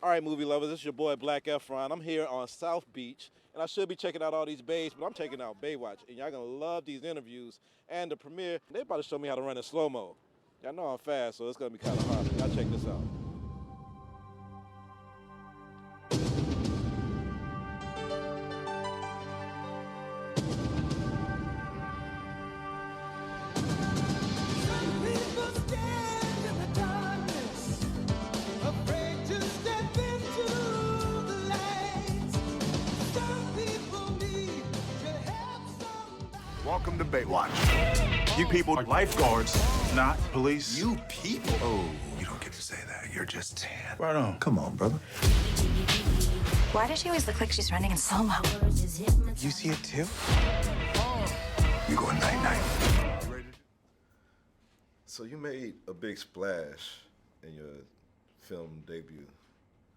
All right, movie lovers, this is your boy Black Efron. I'm here on South Beach, and I should be checking out all these bays, but I'm checking out Baywatch, and y'all gonna love these interviews and the premiere. They about to show me how to run in slow mo. Y'all know I'm fast, so it's gonna be kind of hard. Y'all check this out. Some people stand in the darkness, afraid to step into the light. Some people need to have somebody. Welcome to Baywatch. You people are lifeguards, not police. You people? Oh, you don't get to say that. You're just tan. Right on. Come on, brother. Why does she always look like she's running in slow-mo? You see it too? You going night-night. You ready? So you made a big splash in your film debut.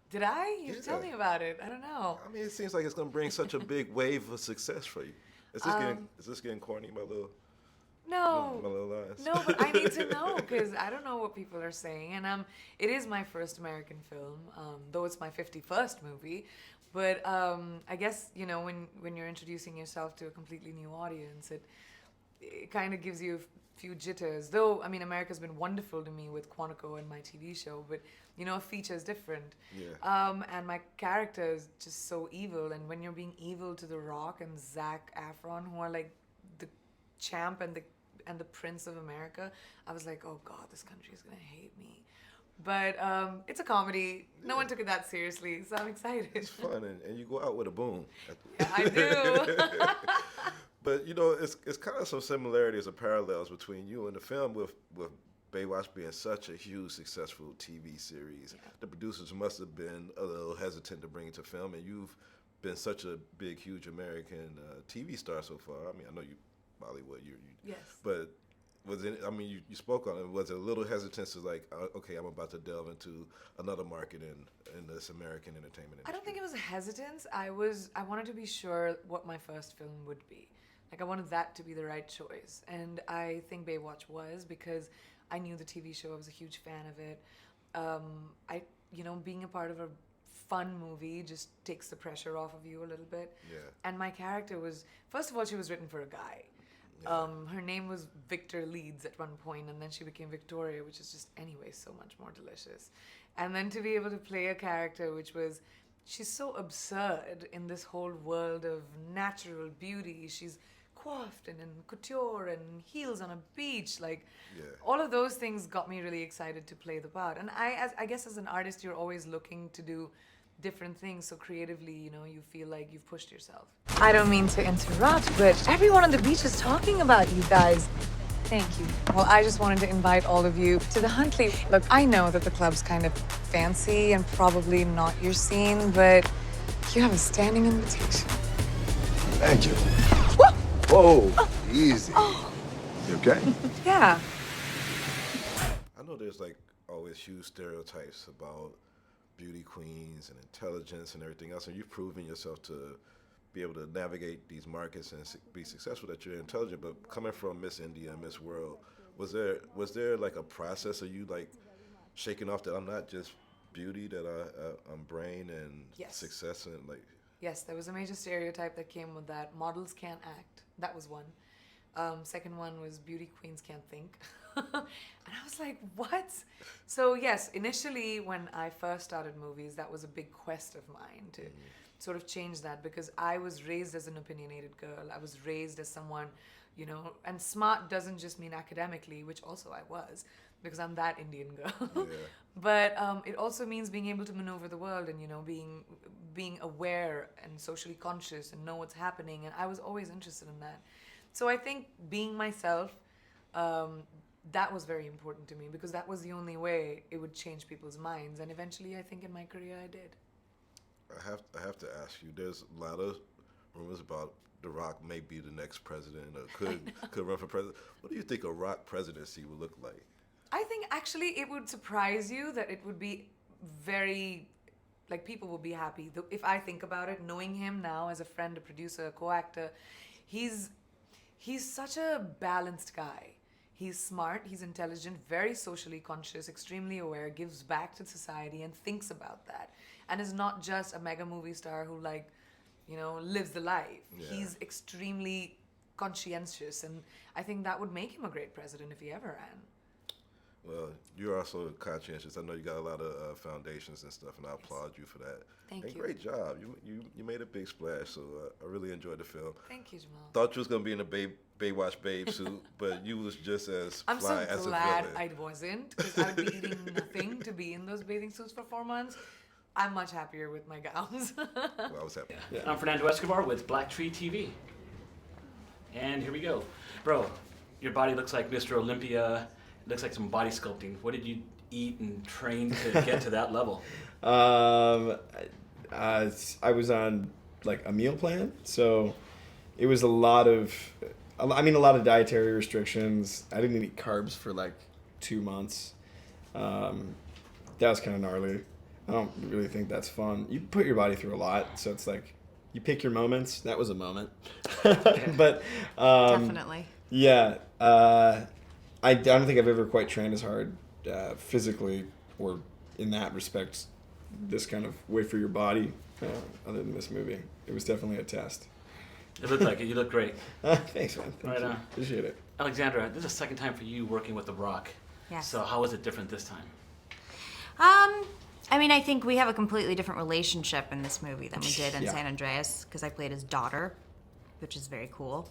Did I? You Yeah. tell me about it. I don't know. I mean, it seems like it's gonna bring such a big wave of success for you. Is this getting corny, my little No. lines? No, but I need to know because I don't know what people are saying. And it is my first American film, though it's my 51st movie. But I guess, you know, when you're introducing yourself to a completely new audience, it kind of gives you a few jitters. Though, I mean, America's been wonderful to me with Quantico and my TV show, but, you know, a feature is different. Yeah. And my character is just so evil. And when you're being evil to The Rock and Zac Efron, who are like the champ and the prince of America, I was like, oh God, this country is gonna hate me. But it's a comedy. No one took it that seriously, so I'm excited. It's fun, and you go out with a boom. Yeah, I do. But you know, it's kind of some similarities or parallels between you and the film with Baywatch being such a huge successful TV series. Yeah. The producers must have been a little hesitant to bring it to film, and you've been such a big, huge American TV star so far. I mean, I know you, Bollywood, you Yes. but was it? I mean, you spoke on it. Was it a little hesitance to like, okay, I'm about to delve into another market in this American entertainment industry? I don't think it was hesitance. I wanted to be sure what my first film would be. Like I wanted that to be the right choice. And I think Baywatch was because I knew the TV show. I was a huge fan of it. Being a part of a fun movie just takes the pressure off of you a little bit. Yeah. And my character was, first of all, she was written for a guy. Her name was Victor Leeds at one point, and then she became Victoria, which is just anyway so much more delicious. And then to be able to play a character which was, she's so absurd in this whole world of natural beauty. She's coiffed and in couture and heels on a beach. Like, Yeah. all of those things got me really excited to play the part. And I guess as an artist, you're always looking to do different things, so creatively, you know, you feel like you've pushed yourself. I don't mean to interrupt, but everyone on the beach is talking about you guys. Thank you. Well, I just wanted to invite all of you to the Huntley. Look, I know that the club's kind of fancy and probably not your scene, but you have a standing invitation. Thank you. Whoa! Whoa, easy. You okay? Yeah. I know there's like always huge stereotypes about beauty queens and intelligence and everything else, and you've proven yourself to be able to navigate these markets and be successful, that you're intelligent. But coming from Miss India and Miss World, was there like a process of you like shaking off that I'm not just beauty, that I'm brain and Yes. success and like Yes, there was a major stereotype that came with that. Models can't act. That was one. Second one was beauty queens can't think. And I was like, what? So yes, initially when I first started movies, that was a big quest of mine to sort of change that, because I was raised as an opinionated girl. I was raised as someone, you know, and smart doesn't just mean academically, which also I was, because I'm that Indian girl. Yeah. But it also means being able to maneuver the world and, you know, being aware and socially conscious and know what's happening. And I was always interested in that. So I think being myself, that was very important to me, because that was the only way it would change people's minds. And eventually, I think in my career, I did. I have to ask you. There's a lot of rumors about The Rock may be the next president or could run for president. What do you think a Rock presidency would look like? I think actually it would surprise you that it would be very, like, people would be happy. If I think about it, knowing him now as a friend, a producer, a co-actor, he's such a balanced guy. He's smart, he's intelligent, very socially conscious, extremely aware, gives back to society and thinks about that. and is not just a mega movie star who like, lives the life. Yeah. He's extremely conscientious, and I think that would make him a great president if he ever ran. Well, you're also conscientious. I know you got a lot of foundations and stuff, and I applaud you for that. Thank and you. Great job. You made a big splash, so I really enjoyed the film. Thank you, Jamal. Thought you was gonna be in a Baywatch babe suit, but you was just as I'm fly so as a glad villain. I wasn't, because I'd be eating nothing to be in those bathing suits for 4 months. I'm much happier with my gowns. Well, I was happy. I'm Fernando Escobar with BlackTree TV. And here we go. Bro, your body looks like Mr. Olympia. It looks like some body sculpting. What did you eat and train to get to that level? I was on like a meal plan, so it was a lot of dietary restrictions. I didn't eat carbs for like 2 months. That was kind of gnarly. I don't really think that's fun. You put your body through a lot, so it's like you pick your moments. That was a moment. But Definitely. yeah, I don't think I've ever quite trained as hard physically or in that respect, this kind of way for your body, other than this movie. It was definitely a test. It looked like it. You look great. Thanks, man. Thank Right you. on. Appreciate it. Alexandra, this is the second time for you working with The Rock. Yes. So how was it different this time? I mean, I think we have a completely different relationship in this movie than we did in Yeah. San Andreas, because I played his daughter, which is very cool.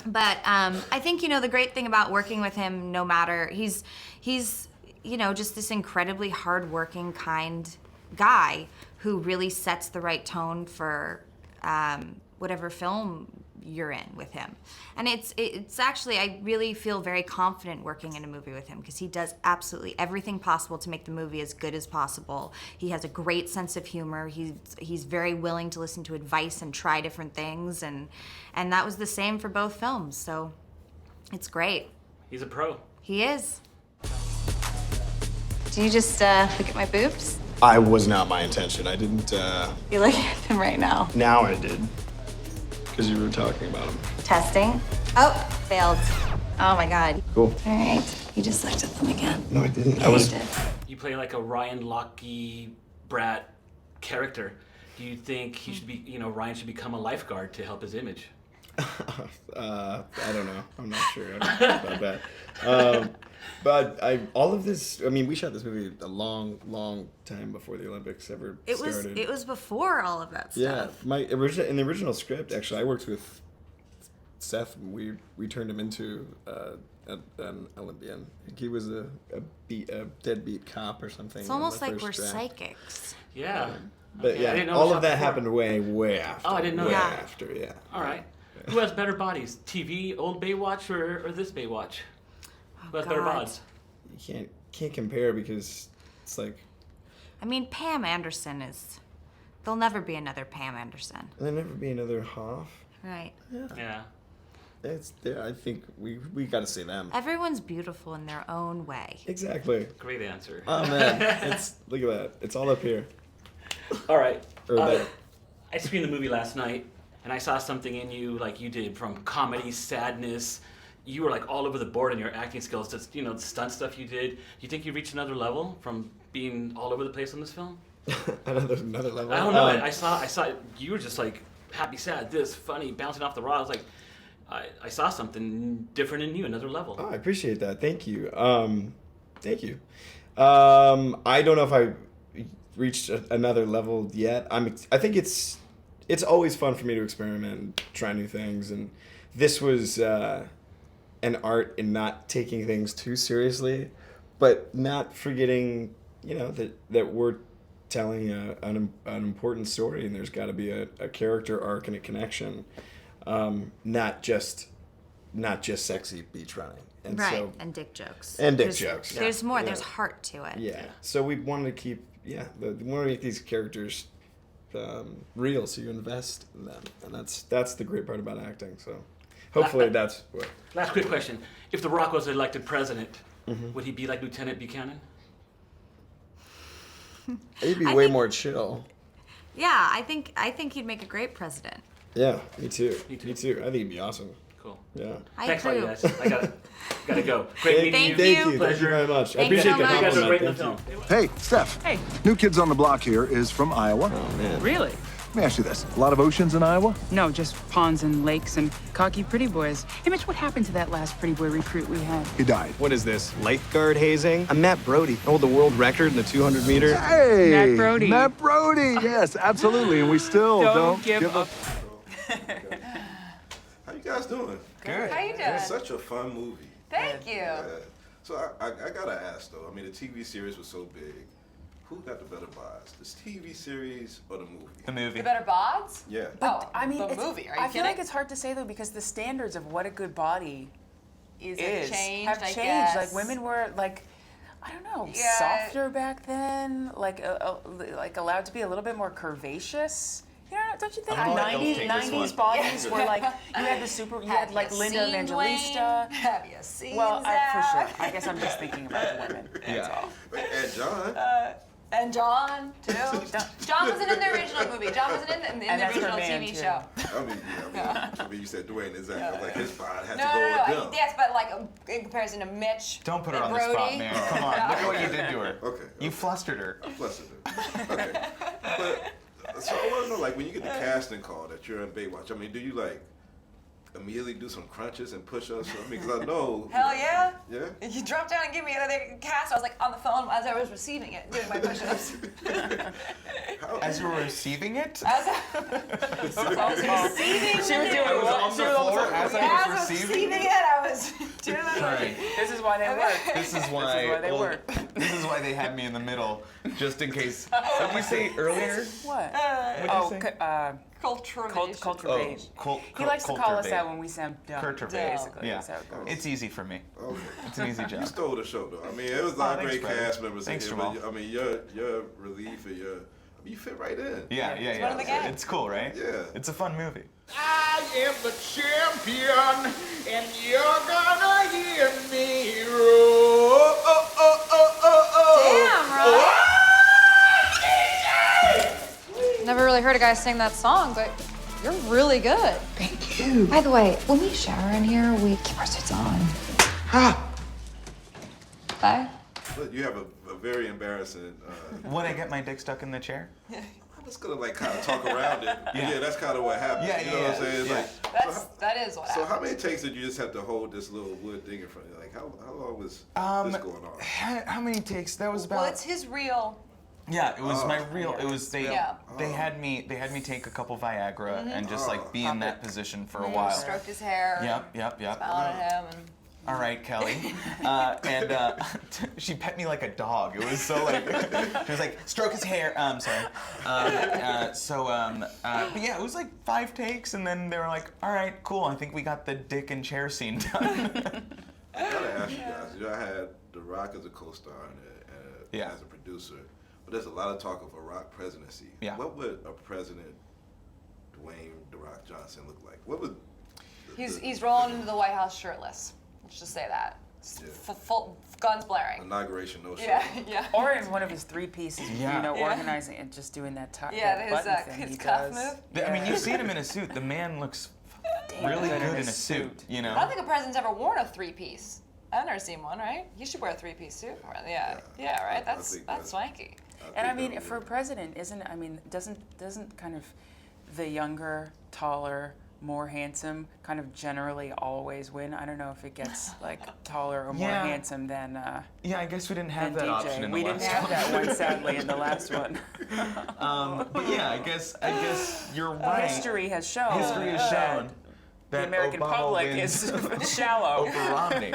But I think, the great thing about working with him, no matter, he's just this incredibly hardworking, kind guy who really sets the right tone for whatever film you're in with him. And it's actually, I really feel very confident working in a movie with him, because he does absolutely everything possible to make the movie as good as possible. He has a great sense of humor. He's very willing to listen to advice and try different things, and that was the same for both films. So it's great. He's a pro. He is. Do you just look at my boobs? I was not my intention. I didn't. You look at them right now. Now I did. Because you were talking about them. Testing. Oh, failed. Oh my God. Cool. All right. You just looked at them again. No, I didn't. Yeah, I was. you did. You play like a Ryan Lochte brat character. Do you think he should be, Ryan should become a lifeguard to help his image? I don't know. I'm not sure about that. But all of this. I mean, we shot this movie a long time before the Olympics ever started. It was before all of that Yeah, stuff. in the original script, actually, I worked with Seth. We turned him into an Olympian. He was a deadbeat cop or something. It's in almost the like first we're draft. psychics. Yeah. But Okay, I didn't yeah, know all the of that shot before. happened way after. Oh, I didn't know way that. after, yeah. All right. Who has better bodies? TV, old Baywatch, or this Baywatch? Who has better God. bods? You can't compare because it's like I mean, Pam Anderson is. There'll never be another Pam Anderson. there'll never be another Hoff. Right. Yeah. It's there. I think we got to say them. Everyone's beautiful in their own way. Exactly. Great answer. Oh man, look at that. It's all up here. All right. Or there. I screened the movie last night, and I saw something in you like you did, from comedy, sadness. You were like all over the board in your acting skills. Just, the stunt stuff you did. Do you think you reached another level from being all over the place on this film? another level. I don't know. I saw you were just like happy, sad, this, funny, bouncing off the rod. I was like, I saw something different in you, another level. Oh, I appreciate that. Thank you. Thank you. I don't know if I reached another level yet. I think it's always fun for me to experiment and try new things, and this was an art in not taking things too seriously, but not forgetting, that we're telling an important story, and there's got to be a character arc and a connection, not just sexy beach running. And Right. so, And dick jokes. And dick There's- jokes. There's more. Yeah. There's heart to it. yeah. So we wanted to keep, we want to make these characters real, so you invest in them, and that's the great part about acting. So hopefully that's what. Last quick question: if The Rock was elected president, Mm-hmm. would he be like Lieutenant Buchanan? He'd be I way think- more chill. Yeah, I think he'd make a great president. Yeah, me too. Me too. Me too. I think he'd be awesome. Cool. Yeah. Hi, Thanks a lot, crew. you guys. I gotta go. Great meeting Thank you. Thank you. you. Thank you very much. I Thank you appreciate so the much. You guys are great in compliment. the Thank film. you. Hey, Steph. Hey. New Kids on the Block here is from Iowa. Oh, man. Really? Let me ask you this. A lot of oceans in Iowa? No, just ponds and lakes and cocky pretty boys. Hey, Mitch, what happened to that last pretty boy recruit we had? He died. What is this? Lifeguard hazing? I'm Matt Brody. I hold the world record in the 200 meter. Hey! Matt Brody. Matt Brody, yes, absolutely. And we still don't give give up. How you guys doing? How you doing? It's such a fun movie. Thank you. Yeah. So I gotta ask though. I mean, the TV series was so big. Who got the better buys, this TV series or the movie? The movie. The better bods? Yeah. Oh, I mean, the it's, movie. Are you I kidding? feel like it's hard to say though because the standards of what a good body Is is it changed? have I changed. guess. Like women were like, I don't know, Yeah. softer back then. Like allowed to be a little bit more curvaceous. You know, don't you think? I'm gonna let Elle take this 90s one. bodies were like you had the super. You had like Linda Evangelista. Have you seen Well, Zach? for sure. I guess I'm just thinking about the women. That's all. And John. And John, too. John wasn't in the original movie. John wasn't in the And that's her original man, TV too. show. I mean, you said Dwayne and Zach. I was like, his body had No, to go with no, them. yes, but like in comparison to Mitch. Don't put her and on the spot, Brody. man. Come on, look at what you did to her. Okay. You flustered her. I flustered it. Okay. But so I want to know, like, when you get the casting call that you're in Baywatch, I mean, do you like immediately do some crunches and push-ups? I mean, because I know. Hell yeah. Yeah. You dropped down and gave me another cast. I was like on the phone as I was receiving it, doing my push-ups. As you were receiving it? As I was receiving She was it. doing I was what? on She the was floor on as As I I was was receiving. receiving it, I was doing Right. This is why they work. This is why. they work. This is why they had me in the middle, just in case. What did you say earlier? What? What did you say? Cultural. Cultivation. He likes to call us out when we sound dumb. Cultivate. Basically, Yeah. that's how it goes. It's easy for me. Okay. It's an easy You job. stole the show, though. I mean, it was a lot of thanks, great brother. cast members Thanks, in here. Jamal. But, I mean, your relief and your, I mean, you fit right in. Yeah. one of the gang. It's cool, right? Yeah. It's a fun movie. I am the champion, and you're gonna hear me roar. Damn, bro. Never really heard a guy sing that song, but you're really good. Thank you. By the way, when we shower in here, we keep our suits on. Bye. But you have a very embarrassing. When I get my dick stuck in the chair? I'm just gonna like kind of talk around it. Yeah. Yeah, that's kind of what happened. Yeah, you know what I'm saying? It's yeah. like, That is what so happened. how many takes did you just have to hold this little wood thing in front of you? Like how long was this going on? How many takes? That was about. Well, it's his real. Yeah, it was my real. It was they. Yeah. They had me take a couple Viagra and just like be in that position for a while. Stroked his hair. Yep. Smiled at him. And All right, Kelly. She pet me like a dog. It was so like she was like stroke his hair. Sorry. But yeah, it was like 5 takes, and then they were like, all right, cool. I think we got the dick and chair scene done. I gotta ask you guys. You know, I had The Rock as a co-star and as a producer, but there's a lot of talk of a Rock presidency. Yeah. What would a president, Dwayne The Rock Johnson, look like? What would he's rolling into the White House shirtless. Let's just say that. Full guns blaring. Inauguration, no show. Yeah. Or in one of his 3 pieces, Yeah. organizing and just doing that that his button thing his he cuff does. move. I mean, you've seen him in a suit. The man looks really good in a suit. You know. I don't think a president's ever worn a 3-piece. I've never seen one, right? You should wear a 3-piece suit. Yeah, right. That's swanky. And I mean, for a president, doesn't kind of the younger, taller, more handsome kind of generally always win? I don't know if it gets like taller or more handsome than Yeah, I guess we didn't have that DJ. option in the We last didn't have one. that one, sadly, in the last one. But yeah, I guess you're right. History has shown. History has shown that the American Obama public wins is shallow. over Romney.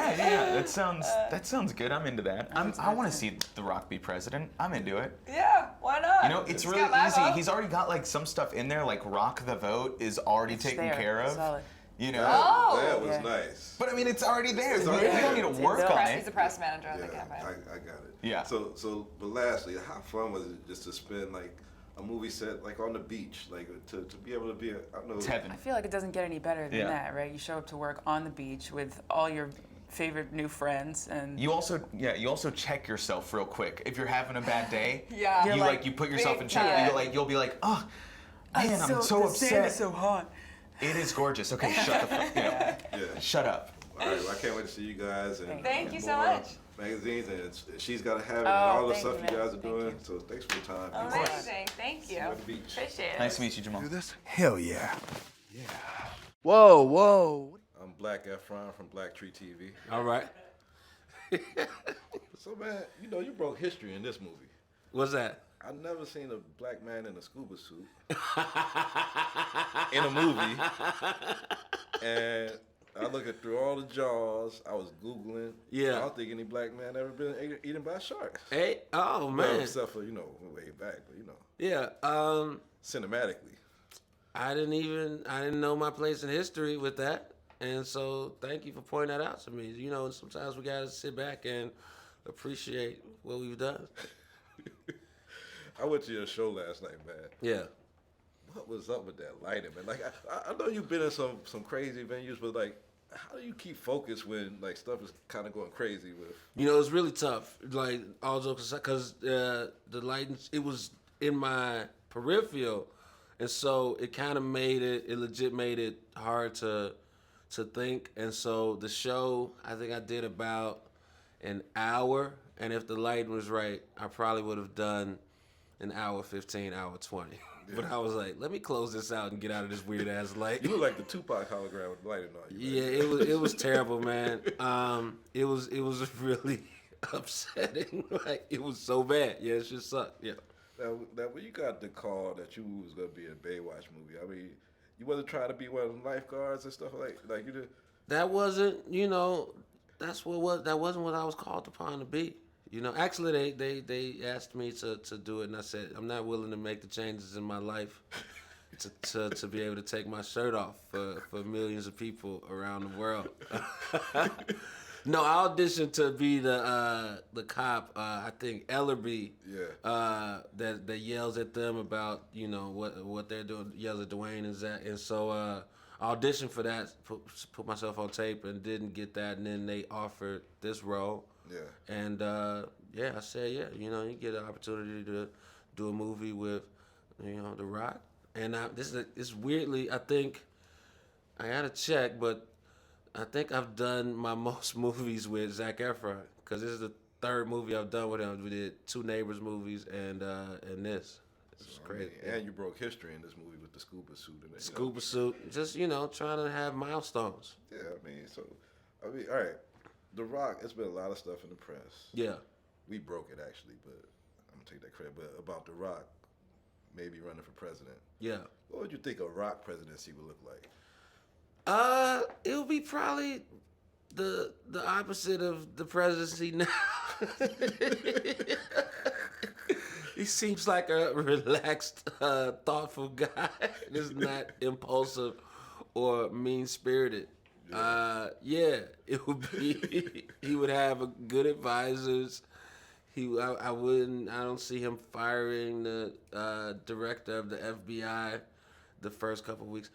That sounds good. I'm into that. I want to see The Rock be president. I'm into it. Yeah, why not? You know, it's really easy. He's already got like some stuff in there, like Rock the Vote is already taken care of. Solid. You know. That was nice. But I mean, it's already there. It's You already don't there. need to work on it. He's the press manager of the Yeah, campaign. I got it. Yeah. So, but lastly, how fun was it just to spend like a movie set like on the beach, like to be able to be I don't know. It's heaven. I feel like it doesn't get any better than Yeah. that, right? You show up to work on the beach with all your favorite new friends, and You also check yourself real quick. If you're having a bad day, Yeah. You're you put yourself big in check. time. You'll be like, oh, man, I'm so the sand is upset. so hot. It is gorgeous. Okay, shut the fuck up. Yeah. Shut up. All right, well, I can't wait to see you guys and Thank you so more much. magazines, and she's got to have it, and Oh, all the thank stuff you, you man. guys are doing. So thanks for your time. Amazing. Thank See you. you at the beach. Appreciate it. Nice to meet you, Jamal. Do this? Hell yeah. Yeah. Whoa, whoa. I'm Black Efron from BlackTree TV. All right. So man, you broke history in this movie. What's that? I've never seen a black man in a scuba suit in a movie. And I looked through all the jaws. I was Googling. Yeah. I don't think any black man ever been eaten by sharks. Hey, oh Well, man. except for, way back, but Yeah. cinematically. I didn't know my place in history with that. And so thank you for pointing that out to me. Sometimes we gotta sit back and appreciate what we've done. I went to your show last night, man. Yeah. What was up with that lighting, man? Like, I know you've been in some crazy venues, but like, how do you keep focused when like stuff is kind of going crazy with? It's really tough. Like all jokes aside, because the lighting, it was in my peripheral, and so it kind of legit made it hard to think. And so the show, I think I did about an hour, and if the lighting was right, I probably would have done an hour 15, hour 20. Yeah. But I was like, let me close this out and get out of this weird ass light. You look like the Tupac hologram with the lighting on you. Yeah, it was terrible, man. It was really upsetting. Like it was so bad. Yeah, it just sucked. Yeah. Now when you got the call that you was gonna be in a Baywatch movie, I mean, you wasn't trying to be one of the lifeguards and stuff like you did. That wasn't, that wasn't what I was called upon to be. Actually they asked me to do it, and I said I'm not willing to make the changes in my life to be able to take my shirt off for millions of people around the world. No, I auditioned to be the cop. I think Ellerby. Yeah. That yells at them about what they're doing. Yells at Dwayne and Zach, and so I auditioned for that. Put myself on tape and didn't get that, and then they offered this role. Yeah. And I said yeah. You get an opportunity to do a movie with The Rock, and it's weirdly, I think I had to check, but I think I've done my most movies with Zac Efron, because this is the third movie I've done with him. We did 2 Neighbors movies and this. It's crazy. And you broke history in this movie with the scuba suit. And Scuba suit, just trying to have milestones. Yeah, all right. The Rock, it's been a lot of stuff in the press. Yeah. We broke it actually, but I'm gonna take that credit. But about The Rock maybe running for president. Yeah. What would you think a Rock presidency would look like? It would be probably the opposite of the presidency now. He seems like a relaxed, thoughtful guy. He's not impulsive or mean-spirited. It would be. He would have good advisors. I don't see him firing the director of the FBI the first couple of weeks.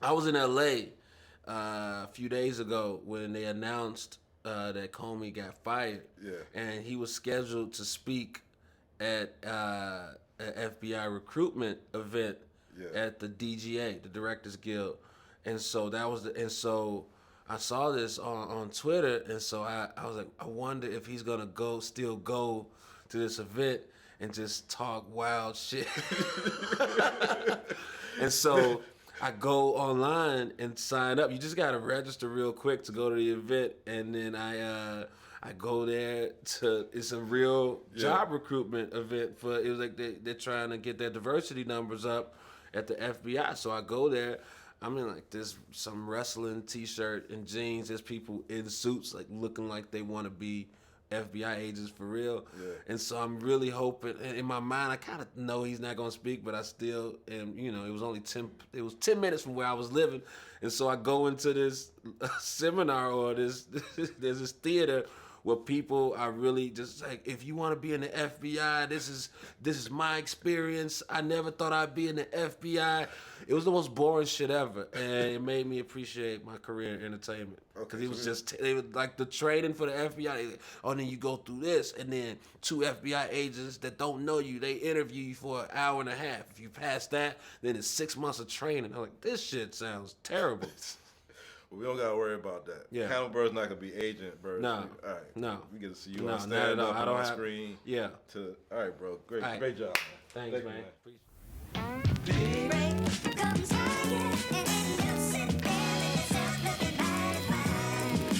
I was in LA a few days ago when they announced that Comey got fired. Yeah. And he was scheduled to speak at an FBI recruitment event at the DGA, the Directors Guild. And so I saw this on Twitter, and so I was like, I wonder if he's gonna still go to this event and just talk wild shit. And so I go online and sign up. You just gotta register real quick to go to the event, and then I go there it's a real job recruitment event it was like they're trying to get their diversity numbers up at the FBI. So I go there. I'm in like some wrestling t-shirt and jeans. There's people in suits like looking like they want to be FBI agents for real. Yeah. And so I'm really hoping, and in my mind I kind of know he's not going to speak, but I still am, it was 10 minutes from where I was living. And so I go into this seminar or there's this theater where people are really just like, if you want to be in the FBI, this is my experience. I never thought I'd be in the FBI. It was the most boring shit ever, and it made me appreciate my career in entertainment. Because they was like the training for the FBI. Then you go through this, and then 2 FBI agents that don't know you, they interview you for an hour and a half. If you pass that, then it's 6 months of training. I'm like, this shit sounds terrible. We don't gotta worry about that. Yeah. Hamilton Bird's not gonna be Agent Bird. No. All right. No. We get to see you No, on not stand at all. up I on don't the have- screen. Yeah. All right, bro. Great, All right. great job. Thanks, Thank you, man. man.